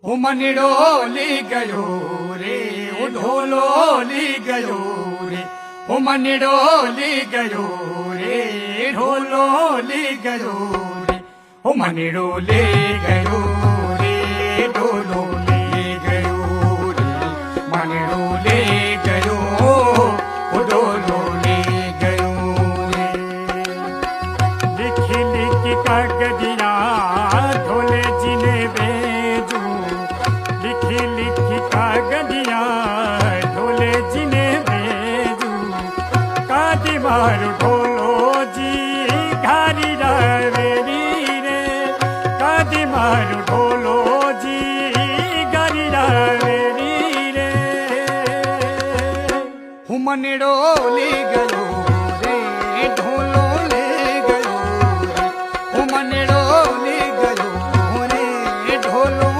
वो मनड़ो ली गयो रे, वो ढोलो ली गयो रे, वो मनड़ो ली गयो रे, ढोलो ली गयो रे, वो मनड़ो ले गयो रे, ढोलो ले गयो रे, मनड़ो ले गयो, वो ढोलो ले गयो रे। लिखी लिखी कागदिया ढोले जी ने भेजू, लिखी लिखी कागदिया ढोले जी ने भेजू, कादी मारू ढोलो जी घारी रावेरी रे, कादी मारू ढोलो जी घारी रावेरी रे। वो मनड़ो ले गयो रे, ढोलो ले गयो रे, वो मनड़ो ले गयो रे, ढोलो